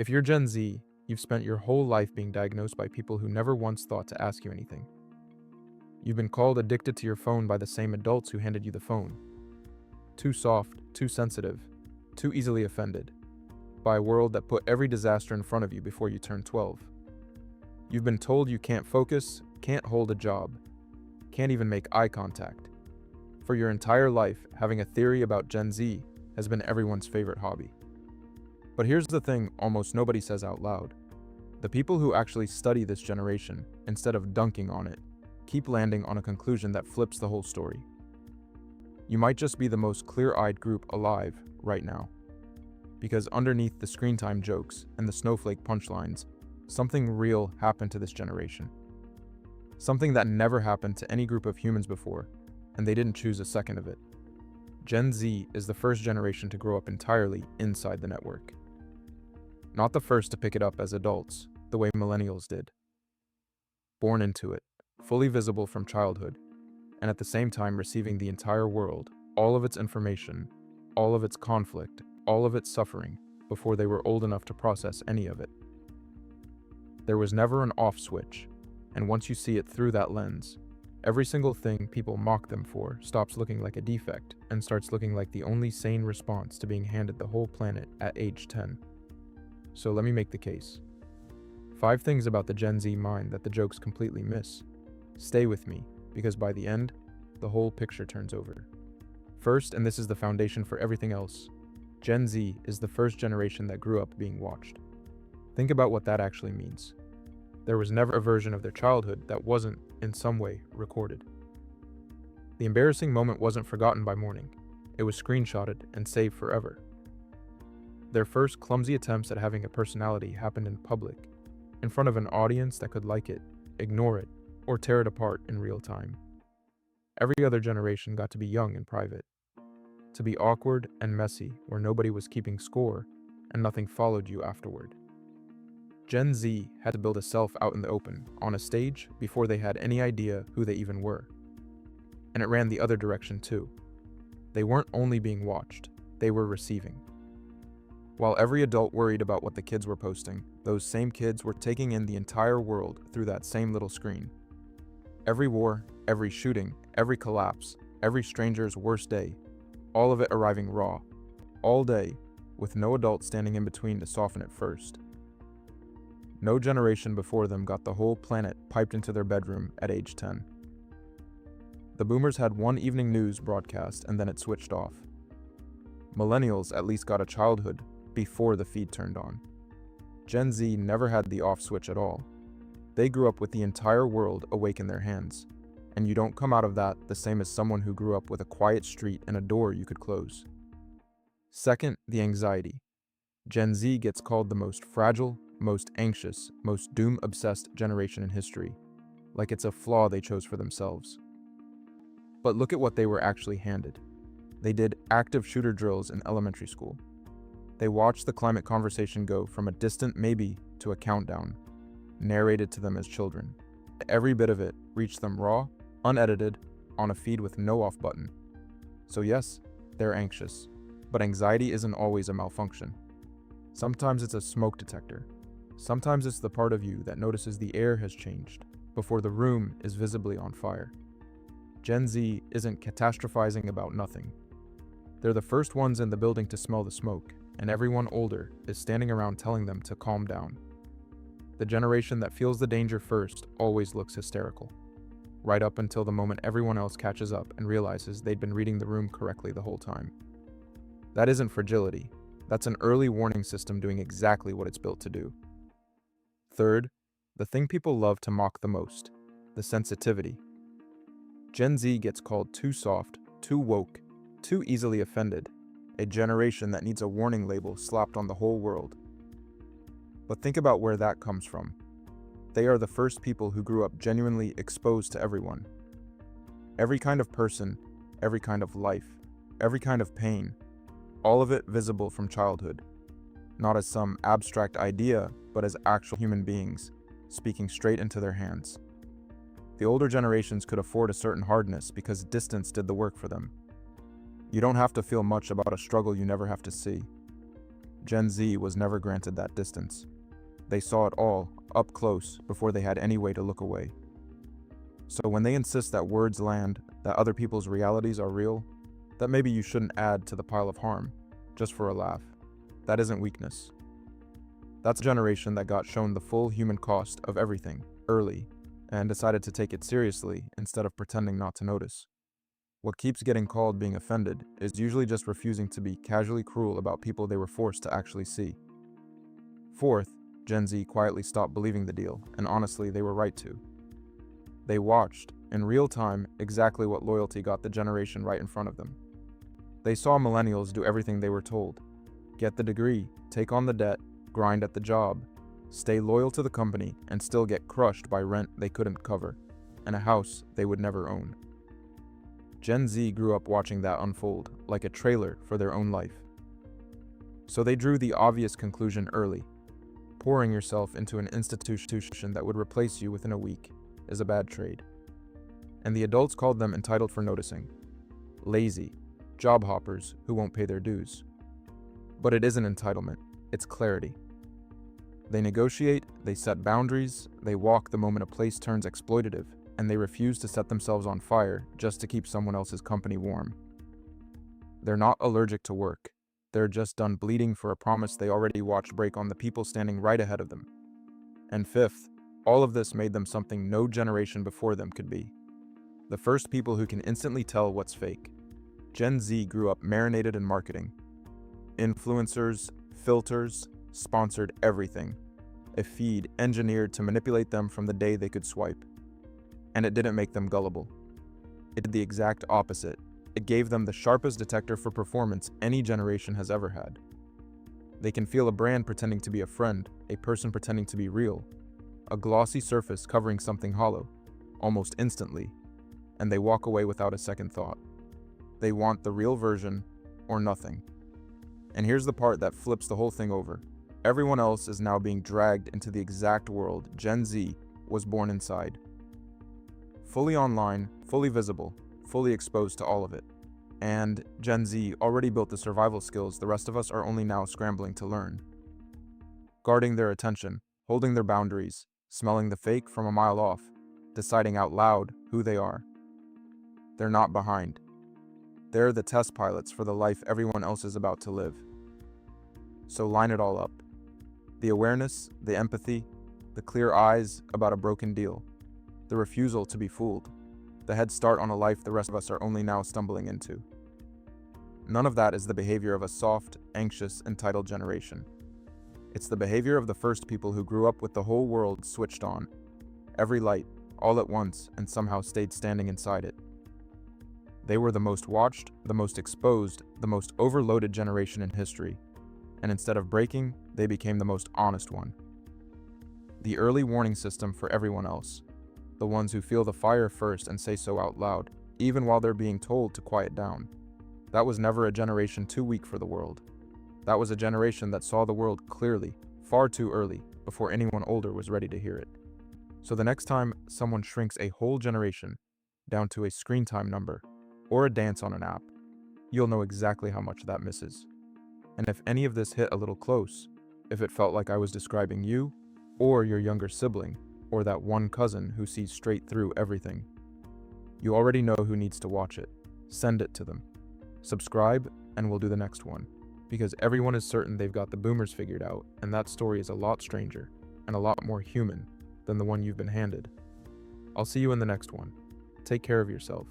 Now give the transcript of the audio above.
If you're Gen Z, you've spent your whole life being diagnosed by people who never once thought to ask you anything. You've been called addicted to your phone by the same adults who handed you the phone. Too soft, too sensitive, too easily offended, by a world that put every disaster in front of you before you turned 12. You've been told you can't focus, can't hold a job, can't even make eye contact. For your entire life, having a theory about Gen Z has been everyone's favorite hobby. But here's the thing almost nobody says out loud. The people who actually study this generation, instead of dunking on it, keep landing on a conclusion that flips the whole story. You might just be the most clear-eyed group alive right now. Because underneath the screen time jokes and the snowflake punchlines, something real happened to this generation. Something that never happened to any group of humans before, and they didn't choose a second of it. Gen Z is the first generation to grow up entirely inside the network. Not the first to pick it up as adults, the way millennials did. Born into it, fully visible from childhood, and at the same time receiving the entire world, all of its information, all of its conflict, all of its suffering, before they were old enough to process any of it. There was never an off switch, and once you see it through that lens, every single thing people mock them for stops looking like a defect and starts looking like the only sane response to being handed the whole planet at age 10. So let me make the case. 5 things about the Gen Z mind that the jokes completely miss. Stay with me, because by the end, the whole picture turns over. First, and this is the foundation for everything else, Gen Z is the first generation that grew up being watched. Think about what that actually means. There was never a version of their childhood that wasn't, in some way, recorded. The embarrassing moment wasn't forgotten by morning. It was screenshotted and saved forever. Their first clumsy attempts at having a personality happened in public, in front of an audience that could like it, ignore it, or tear it apart in real time. Every other generation got to be young in private, to be awkward and messy where nobody was keeping score and nothing followed you afterward. Gen Z had to build a self out in the open, on a stage, before they had any idea who they even were. And it ran the other direction too. They weren't only being watched, they were receiving. While every adult worried about what the kids were posting, those same kids were taking in the entire world through that same little screen. Every war, every shooting, every collapse, every stranger's worst day, all of it arriving raw, all day, with no adult standing in between to soften it first. No generation before them got the whole planet piped into their bedroom at age 10. The boomers had one evening news broadcast and then it switched off. Millennials at least got a childhood before the feed turned on. Gen Z never had the off switch at all. They grew up with the entire world awake in their hands, and you don't come out of that the same as someone who grew up with a quiet street and a door you could close. Second, the anxiety. Gen Z gets called the most fragile, most anxious, most doom-obsessed generation in history, like it's a flaw they chose for themselves. But look at what they were actually handed. They did active shooter drills in elementary school. They watched the climate conversation go from a distant maybe to a countdown, narrated to them as children. Every bit of it reached them raw, unedited, on a feed with no off button. So yes, they're anxious, but anxiety isn't always a malfunction. Sometimes it's a smoke detector. Sometimes it's the part of you that notices the air has changed before the room is visibly on fire. Gen Z isn't catastrophizing about nothing. They're the first ones in the building to smell the smoke, and everyone older is standing around telling them to calm down. The generation that feels the danger first always looks hysterical, right up until the moment everyone else catches up and realizes they'd been reading the room correctly the whole time. That isn't fragility. That's an early warning system doing exactly what it's built to do. Third, the thing people love to mock the most, the sensitivity. Gen Z gets called too soft, too woke, too easily offended, a generation that needs a warning label slapped on the whole world. But think about where that comes from. They are the first people who grew up genuinely exposed to everyone. Every kind of person, every kind of life, every kind of pain, all of it visible from childhood, not as some abstract idea, but as actual human beings, speaking straight into their hands. The older generations could afford a certain hardness because distance did the work for them. You don't have to feel much about a struggle you never have to see. Gen Z was never granted that distance. They saw it all, up close, before they had any way to look away. So when they insist that words land, that other people's realities are real, that maybe you shouldn't add to the pile of harm, just for a laugh, that isn't weakness. That's a generation that got shown the full human cost of everything, early, and decided to take it seriously instead of pretending not to notice. What keeps getting called being offended is usually just refusing to be casually cruel about people they were forced to actually see. Fourth, Gen Z quietly stopped believing the deal, and honestly, they were right to. They watched, in real time, exactly what loyalty got the generation right in front of them. They saw millennials do everything they were told. Get the degree, take on the debt, grind at the job, stay loyal to the company, and still get crushed by rent they couldn't cover, and a house they would never own. Gen Z grew up watching that unfold, like a trailer for their own life. So they drew the obvious conclusion early. Pouring yourself into an institution that would replace you within a week is a bad trade. And the adults called them entitled for noticing. Lazy, job hoppers who won't pay their dues. But it isn't entitlement, it's clarity. They negotiate, they set boundaries, they walk the moment a place turns exploitative, and they refuse to set themselves on fire just to keep someone else's company warm. They're not allergic to work. They're just done bleeding for a promise they already watched break on the people standing right ahead of them. And fifth, all of this made them something no generation before them could be. The first people who can instantly tell what's fake. Gen Z grew up marinated in marketing. Influencers, filters, sponsored everything. A feed engineered to manipulate them from the day they could swipe. And it didn't make them gullible. It did the exact opposite. It gave them the sharpest detector for performance any generation has ever had. They can feel a brand pretending to be a friend, a person pretending to be real, a glossy surface covering something hollow, almost instantly, and they walk away without a second thought. They want the real version or nothing. And here's the part that flips the whole thing over. Everyone else is now being dragged into the exact world Gen Z was born inside. Fully online, fully visible, fully exposed to all of it. And Gen Z already built the survival skills the rest of us are only now scrambling to learn. Guarding their attention, holding their boundaries, smelling the fake from a mile off, deciding out loud who they are. They're not behind. They're the test pilots for the life everyone else is about to live. So line it all up. The awareness, the empathy, the clear eyes about a broken deal, the refusal to be fooled, the head start on a life the rest of us are only now stumbling into. None of that is the behavior of a soft, anxious, entitled generation. It's the behavior of the first people who grew up with the whole world switched on, every light, all at once, and somehow stayed standing inside it. They were the most watched, the most exposed, the most overloaded generation in history, and instead of breaking, they became the most honest one. The early warning system for everyone else, the ones who feel the fire first and say so out loud, even while they're being told to quiet down. That was never a generation too weak for the world. That was a generation that saw the world clearly, far too early, before anyone older was ready to hear it. So the next time someone shrinks a whole generation down to a screen time number, or a dance on an app, you'll know exactly how much that misses. And if any of this hit a little close, if it felt like I was describing you, or your younger sibling, or that one cousin who sees straight through everything, you already know who needs to watch it. Send it to them. Subscribe, and we'll do the next one. Because everyone is certain they've got the boomers figured out, and that story is a lot stranger, and a lot more human than the one you've been handed. I'll see you in the next one. Take care of yourself.